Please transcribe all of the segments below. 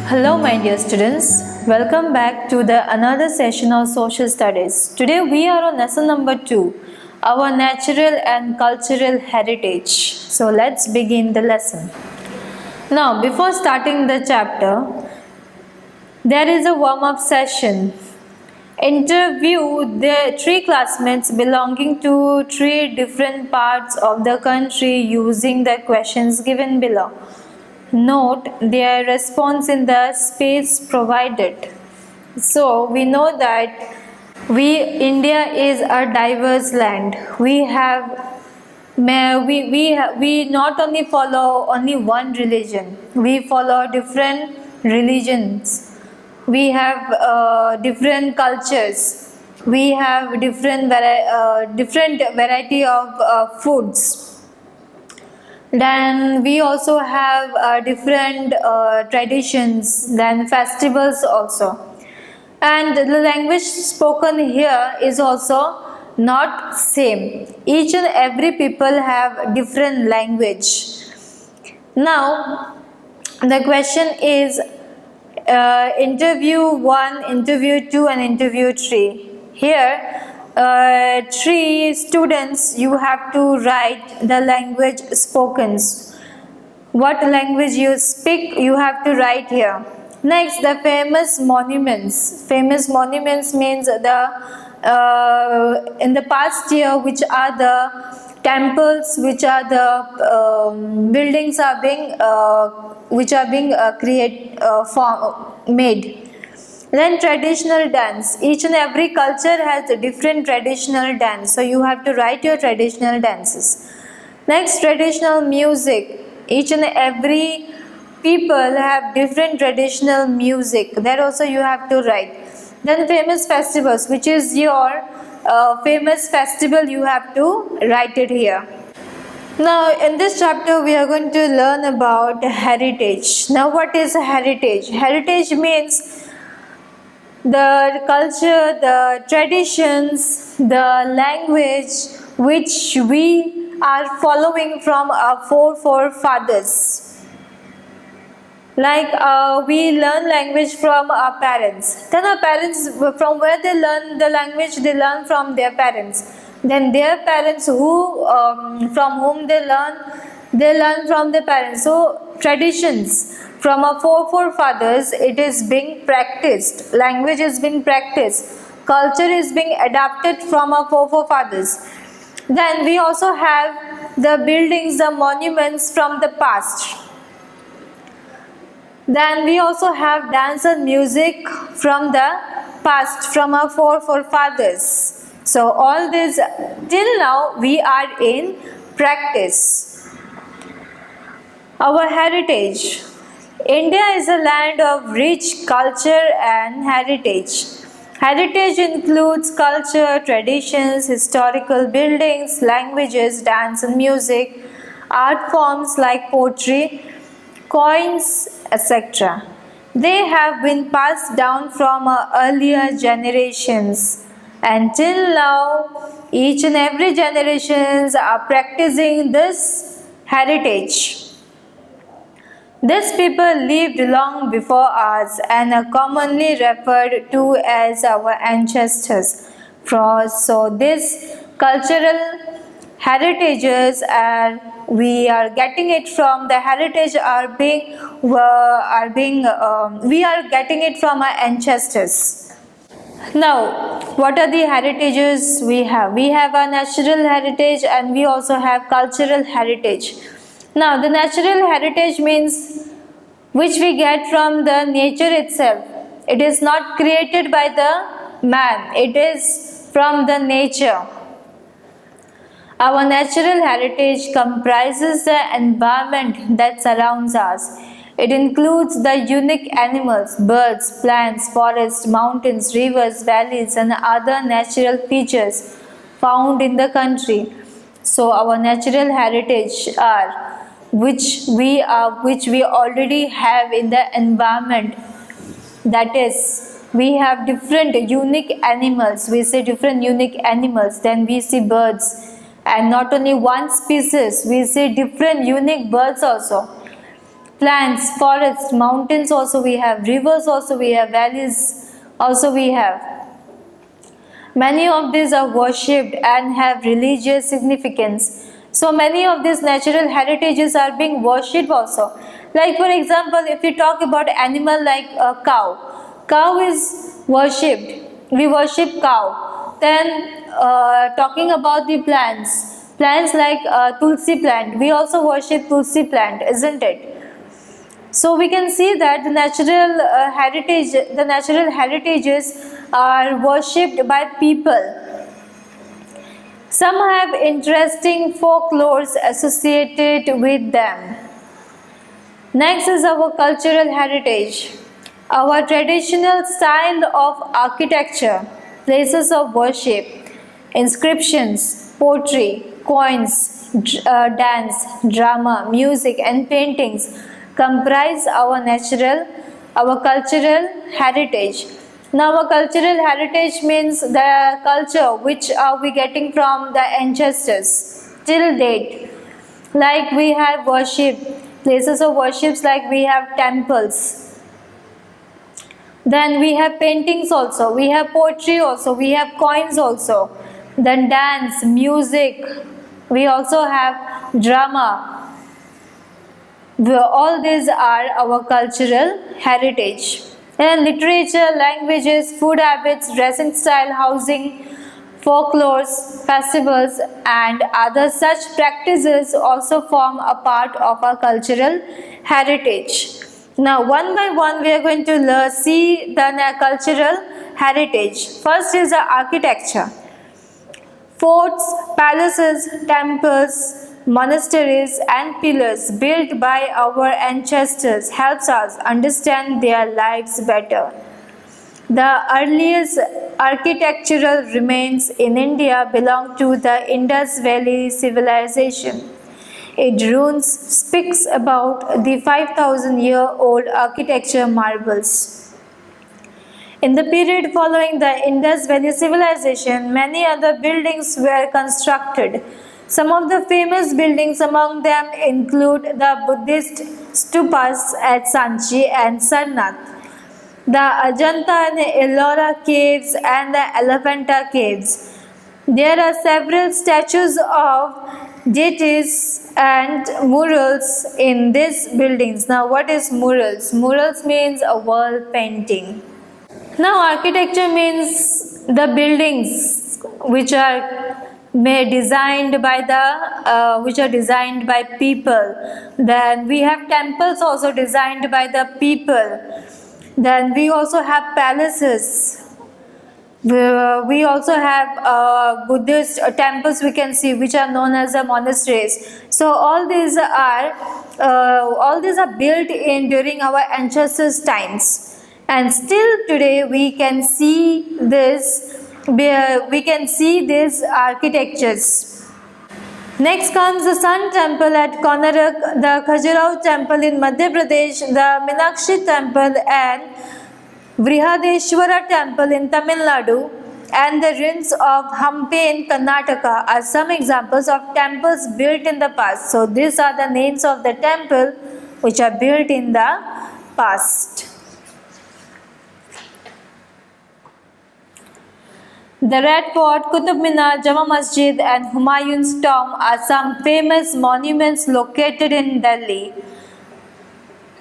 Hello my dear students, welcome back to the another session of social studies. Today we are on lesson number 2, our natural and cultural heritage. So let's begin the lesson. Now before starting the chapter, there is a warm-up session. Interview the 3 classmates belonging to 3 different parts of the country using the questions given below. Note their response in the space provided. So we know that India is a diverse land. We not only follow only one religion. We follow different religions. We have different cultures. We have different variety of foods. Then we also have different traditions, then festivals also. And the language spoken here is also not same. Each and every people have different language. Now, the question is interview 1, interview 2 and interview 3. Here 3 students, you have to write the language spoken. What language you speak, you have to write here. Next, the famous monuments. Famous monuments means the in the past year, which are the temples, which are the buildings are being made. Then traditional dance. Each and every culture has a different traditional dance. So you have to write your traditional dances. Next, traditional music. Each and every people have different traditional music. That also you have to write. Then famous festivals, which is your famous festival, you have to write it here. Now in this chapter we are going to learn about heritage. Now what is heritage? Heritage means the culture, the traditions, the language which we are following from our forefathers. Like we learn language from our parents. Then our parents, from where they learn the language, they learn from their parents. Then their parents, from whom they learn from their parents. So traditions from our forefathers, it is being practiced. Language is being practiced. Culture is being adapted from our forefathers. Then we also have the buildings, the monuments from the past. Then we also have dance and music from the past, from our forefathers. So all this, till now we are in practice. Our heritage. India is a land of rich culture and heritage. Heritage includes culture, traditions, historical buildings, languages, dance and music, art forms like poetry, coins, etc. They have been passed down from earlier generations, and till now each and every generations are practicing this heritage. These people lived long before us and are commonly referred to as our ancestors. So these cultural heritages we are getting it from the heritage we are getting it from our ancestors. Now, what are the heritages we have? We have a natural heritage and we also have cultural heritage. Now, the natural heritage means which we get from the nature itself. It is not created by the man. It is from the nature. Our natural heritage comprises the environment that surrounds us. It includes the unique animals, birds, plants, forests, mountains, rivers, valleys and other natural features found in the country. So our natural heritage are which we already have in the environment. That is, we have different unique animals. We see different unique animals. Then we see birds. And not only one species, we see different unique birds also. plants, forests, mountains also we have, rivers also we have, valleys also we have. Many of these are worshipped and have religious significance. So many of these natural heritages are being worshipped also. Like for example, if we talk about animal like a cow is worshipped. We worship cow. Then talking about the plants like tulsi plant, we also worship tulsi plant, isn't it? So we can see that the natural heritages are worshipped by people. Some have interesting folklores associated with them. Next is our cultural heritage. Our traditional style of architecture, places of worship, inscriptions, poetry, coins, dance, drama, music and paintings comprise our cultural heritage. Now our cultural heritage means the culture which are we getting from the ancestors till date. Like we have worship, places of worships, like we have temples. Then we have paintings also, we have poetry also, we have coins also. Then dance, music, we also have drama. All these are our cultural heritage. And literature, languages, food habits, dressing style, housing, folklores, festivals and other such practices also form a part of our cultural heritage. Now one by one we are going to see the cultural heritage. First is the architecture. Forts, palaces, temples, monasteries and pillars built by our ancestors helps us understand their lives better. The earliest architectural remains in India belong to the Indus Valley civilization. Its ruins speaks about the 5,000-year-old architecture marvels. In the period following the Indus Valley civilization, many other buildings were constructed. Some of the famous buildings among them include the Buddhist stupas at Sanchi and Sarnath, the Ajanta and Ellora caves and the Elephanta caves. There are several statues of deities and murals in these buildings. Now what is murals? Murals means a wall painting. Now architecture means the buildings which are designed by people. Then we have temples also designed by the people. Then we also have palaces. We also have Buddhist temples we can see, which are known as the monasteries. So all these are built in during our ancestors' times. And still today we can see these architectures. Next comes the Sun Temple at Konarak, the Khajuraho Temple in Madhya Pradesh, the Meenakshi Temple and Vrihadeshwara Temple in Tamil Nadu, and the ruins of Hampi in Karnataka are some examples of temples built in the past. So these are the names of the temple which are built in the past. The Red Fort, Qutub Minar, Jama Masjid and Humayun's Tomb are some famous monuments located in Delhi.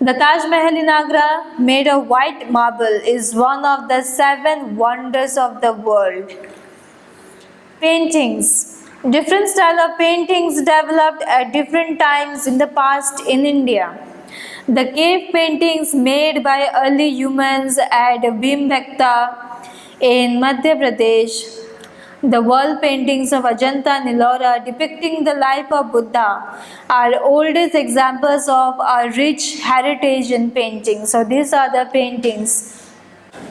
The Taj Mahal in Agra, made of white marble, is one of the 7 wonders of the world. Paintings. Different style of paintings developed at different times in the past in India. The cave paintings made by early humans at Bhimbekta in Madhya Pradesh, the wall paintings of Ajanta and Ellora depicting the life of Buddha are oldest examples of our rich heritage in painting. So these are the paintings.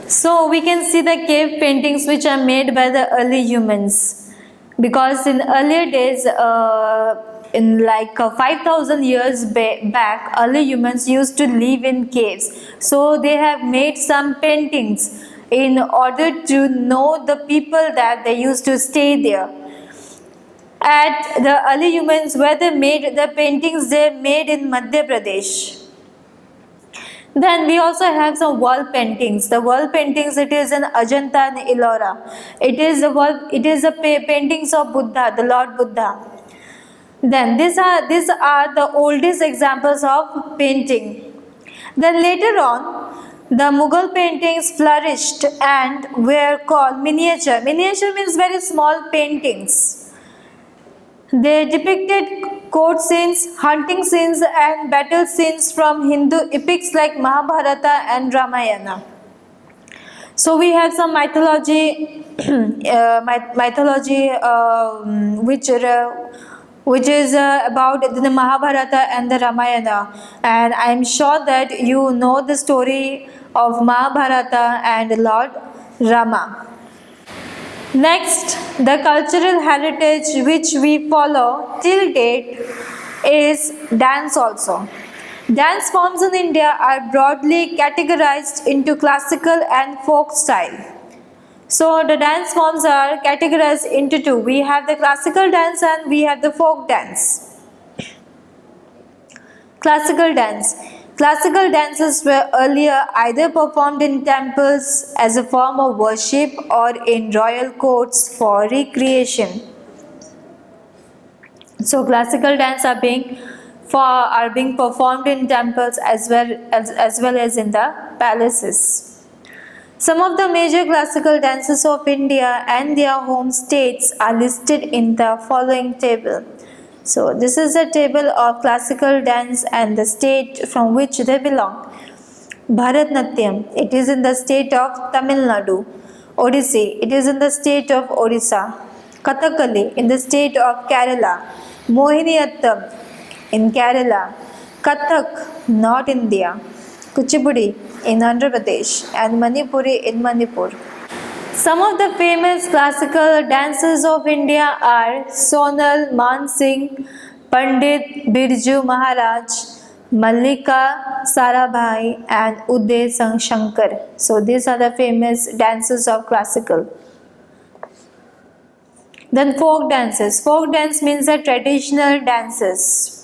So we can see the cave paintings which are made by the early humans, because in earlier days, in like 5,000 years back, early humans used to live in caves. So they have made some paintings in order to know the people that they used to stay there. At the early humans where they made the paintings, they made in Madhya Pradesh. Then we also have some wall paintings. The wall paintings, it is in Ajanta and Ellora. It is the paintings of Buddha, the Lord Buddha. Then these are the oldest examples of painting. Then later on, the Mughal paintings flourished and were called miniature. Miniature means very small paintings. They depicted court scenes, hunting scenes and battle scenes from Hindu epics like Mahabharata and Ramayana. So we have some mythology, which is about the Mahabharata and the Ramayana, and I am sure that you know the story of Mahabharata and Lord Rama. Next, the cultural heritage which we follow till date is dance also. Dance forms in India are broadly categorized into classical and folk style. So the dance forms are categorized into two. We have the classical dance and we have the folk dance. Classical dance. Classical dances were earlier either performed in temples as a form of worship or in royal courts for recreation. So classical dance are being performed in temples as well as in the palaces. Some of the major classical dances of India and their home states are listed in the following table. So this is a table of classical dance and the state from which they belong. Bharatnatyam, it is in the state of Tamil Nadu. Odissi, it is in the state of Odisha. Kathakali, in the state of Kerala. Mohiniyattam, in Kerala. Kathak, North India. Kuchipudi, in Andhra Pradesh. And Manipuri, in Manipur. Some of the famous classical dancers of India are Sonal Mansingh, Pandit Birju Maharaj, Mallika Sarabhai and Uday Shankar. So these are the famous dancers of classical. Then folk dances. Folk dance means the traditional dances.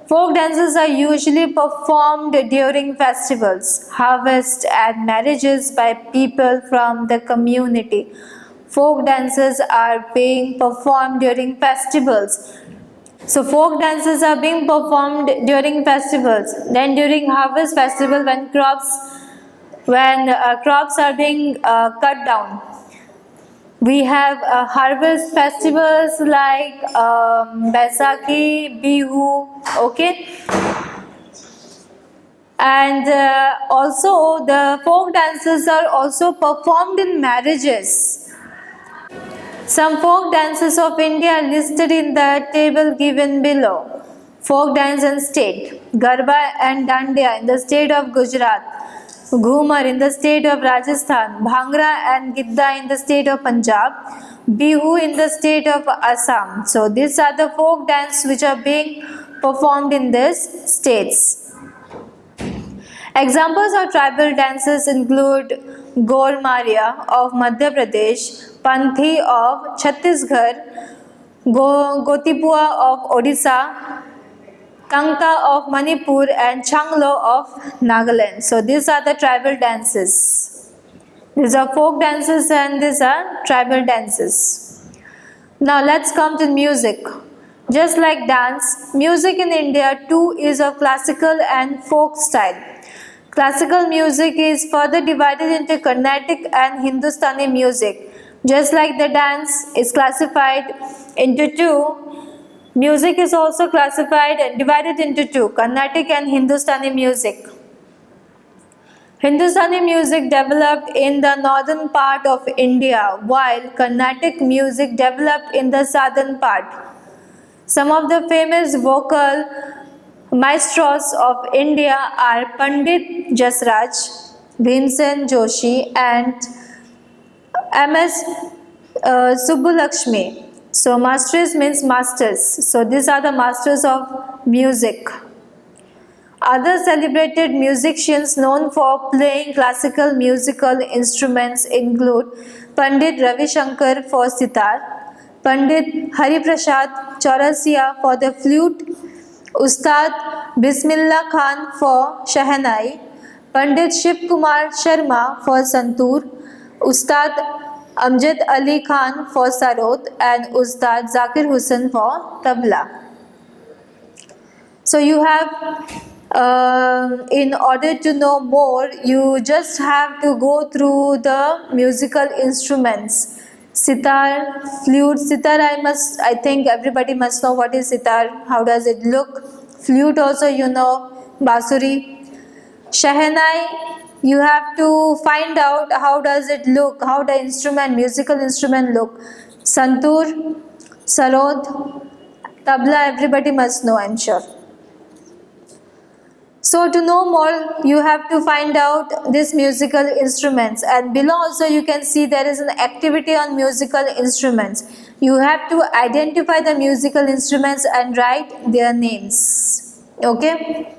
Folk dances are usually performed during festivals, harvest and marriages by people from the community. Folk dances are being performed during festivals. So folk dances are being performed during festivals. Then during harvest festival when crops are being cut down. We have harvest festivals like Baisakhi, Bihu, okay? And also the folk dances are also performed in marriages. Some folk dances of India are listed in the table given below. Folk dance and state. Garba and Dandiya in the state of Gujarat. Ghumar in the state of Rajasthan, Bhangra and Gidda in the state of Punjab, Bihu in the state of Assam. So these are the folk dance which are being performed in these states. Examples of tribal dances include Gaur Maria of Madhya Pradesh, Panthi of Chhattisgarh, Gotipua of Odisha, Tanka of Manipur and Changlo of Nagaland. So these are the tribal dances. These are folk dances and these are tribal dances. Now let's come to music. Just like dance, music in India too is of classical and folk style. Classical music is further divided into Carnatic and Hindustani music. Just like the dance is classified into two, music is also classified and divided into two, Carnatic and Hindustani music. Hindustani music developed in the northern part of India, while Carnatic music developed in the southern part. Some of the famous vocal maestros of India are Pandit Jasraj, Bhimsen Joshi and M.S. Subbulakshmi. So masters means masters. So these are the masters of music. Other celebrated musicians known for playing classical musical instruments include Pandit Ravi Shankar for sitar, Pandit Hari Prasad Chaurasia for the flute, Ustad Bismillah Khan for shahanai, Pandit Shiv Kumar Sharma for santoor, Ustad Amjad Ali Khan for sarod, and Ustad Zakir Hussain for tabla. So you have, in order to know more, you just have to go through the musical instruments. Sitar, flute. Sitar, I think everybody must know what is sitar. How does it look? Flute also you know. Basuri. Shehnai, you have to find out how does it look, how the musical instrument look. Santoor, sarod, tabla, everybody must know, I'm sure. So to know more, you have to find out these musical instruments, and below also you can see there is an activity on musical instruments. You have to identify the musical instruments and write their names. Okay?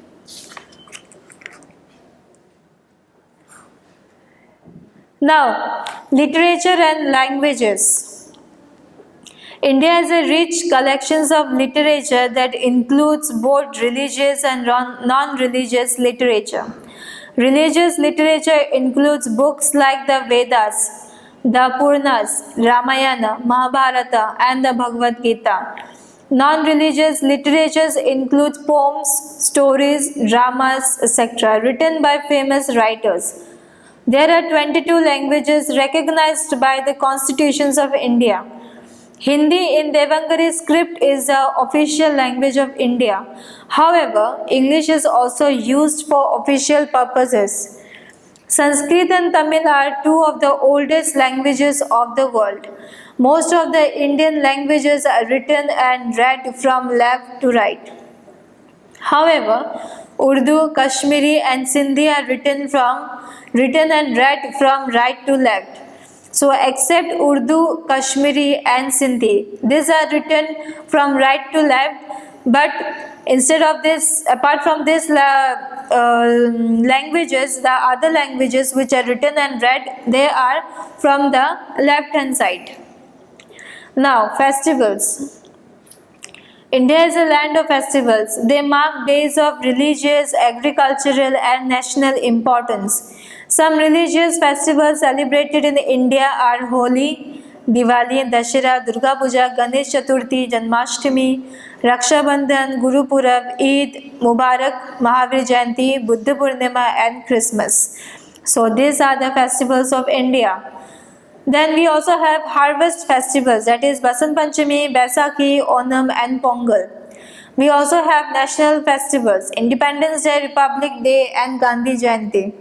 Now, literature and languages. India has a rich collections of literature that includes both religious and non-religious literature. Religious literature includes books like the Vedas, the Puranas, Ramayana, Mahabharata, and the Bhagavad Gita. Non-religious literatures include poems, stories, dramas, etc., written by famous writers. There are 22 languages recognized by the constitutions of India. Hindi in Devangari script is the official language of India. However, English is also used for official purposes. Sanskrit and Tamil are two of the oldest languages of the world. Most of the Indian languages are written and read from left to right. However, Urdu, Kashmiri and Sindhi are written and read from right to left. So except Urdu, Kashmiri and Sindhi, these are written from right to left, but instead of this, apart from these languages, the other languages which are written and read, they are from the left hand side. Now, festivals. India is a land of festivals. They mark days of religious, agricultural and national importance. Some religious festivals celebrated in India are Holi, Diwali, Dashera, Durga Puja, Ganesh Chaturthi, Janmashtami, Raksha Bandhan, Guru Purab, Eid, Mubarak, Mahavir Jayanti, Buddha Purnima and Christmas. So these are the festivals of India. Then we also have harvest festivals, that is Basant Panchami, Baisakhi, Onam and Pongal. We also have national festivals, Independence Day, Republic Day and Gandhi Jayanti.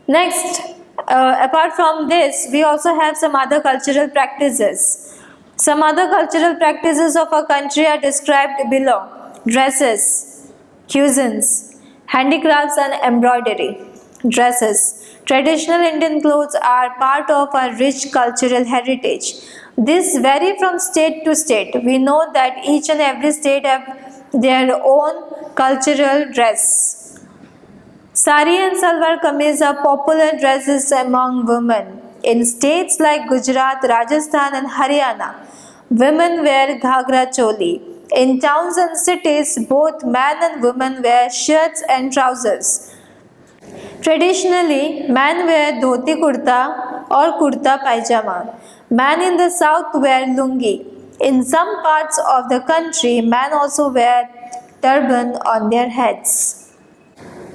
Next, apart from this, we also have some other cultural practices. Some other cultural practices of our country are described below. Dresses, cuisines, handicrafts and embroidery. Dresses. Traditional Indian clothes are part of our rich cultural heritage. This vary from state to state. We know that each and every state have their own cultural dress. Sari and salwar kameez are popular dresses among women. In states like Gujarat, Rajasthan and Haryana, women wear ghagra choli. In towns and cities, both men and women wear shirts and trousers. Traditionally, men wear dhoti kurta or kurta pajama. Men in the south wear lungi. In some parts of the country, men also wear turban on their heads.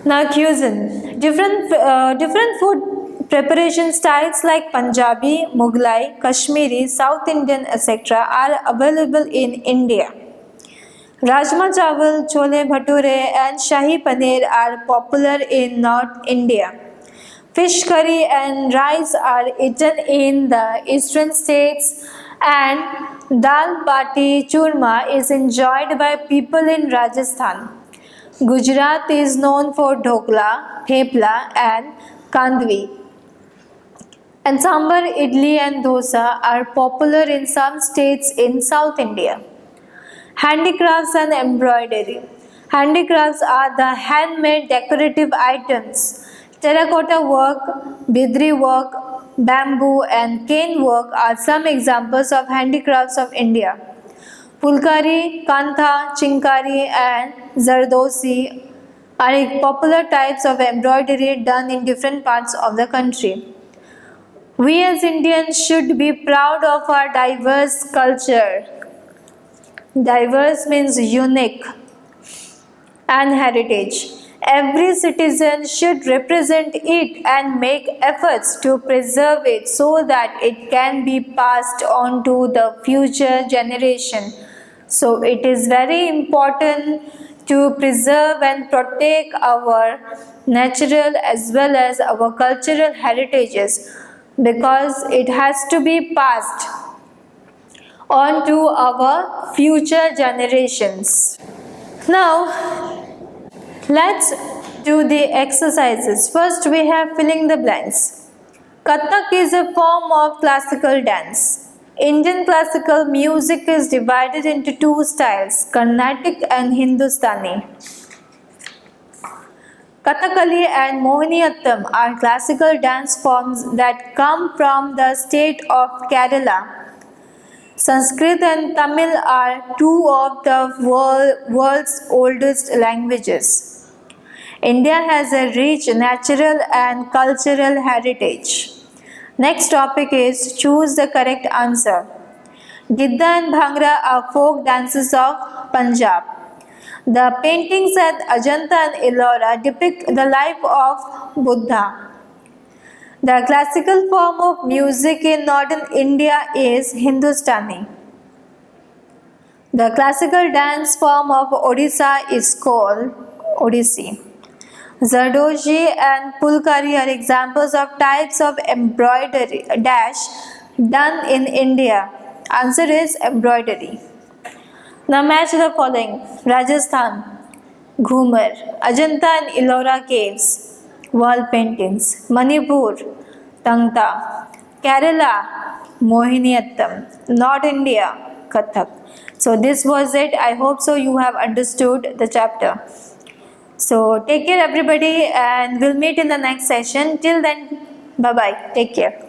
Now cuisine. Different food preparation styles like Punjabi, Mughlai, Kashmiri, South Indian, etc. are available in India. Rajma chawal, chole bhature and shahi paneer are popular in North India. Fish curry and rice are eaten in the eastern states, and dal bati churma is enjoyed by people in Rajasthan. Gujarat is known for dhokla, thepla and kandvi. And sambar, idli and dosa are popular in some states in South India. Handicrafts and embroidery. Handicrafts are the handmade decorative items. Terracotta work, bidri work, bamboo and cane work are some examples of handicrafts of India. Pulkari, Kantha, Chinkari and Zardosi are popular types of embroidery done in different parts of the country. We as Indians should be proud of our diverse culture. Diverse means unique and heritage. Every citizen should represent it and make efforts to preserve it so that it can be passed on to the future generation. So it is very important to preserve and protect our natural as well as our cultural heritages, because it has to be passed on to our future generations. Now, let's do the exercises. First, we have filling the blanks. Kathak is a form of classical dance. Indian classical music is divided into two styles, Carnatic and Hindustani. Kathakali and Mohiniyattam are classical dance forms that come from the state of Kerala. Sanskrit and Tamil are two of the world's oldest languages. India has a rich natural and cultural heritage. Next topic is choose the correct answer. Gidda and Bhangra are folk dances of Punjab. The paintings at Ajanta and Ellora depict the life of Buddha. The classical form of music in northern India is Hindustani. The classical dance form of Odisha is called Odissi. Zardozi and Pulkari are examples of types of embroidery done in India. Answer is embroidery. Now match the following. Rajasthan, Ghumar, Ajanta and Ellora caves, wall paintings. Manipur, Tangta. Kerala, Mohiniyattam. North India, Kathak. So this was it. I hope so you have understood the chapter. So take care everybody, and we'll meet in the next session. Till then, bye bye. Take care.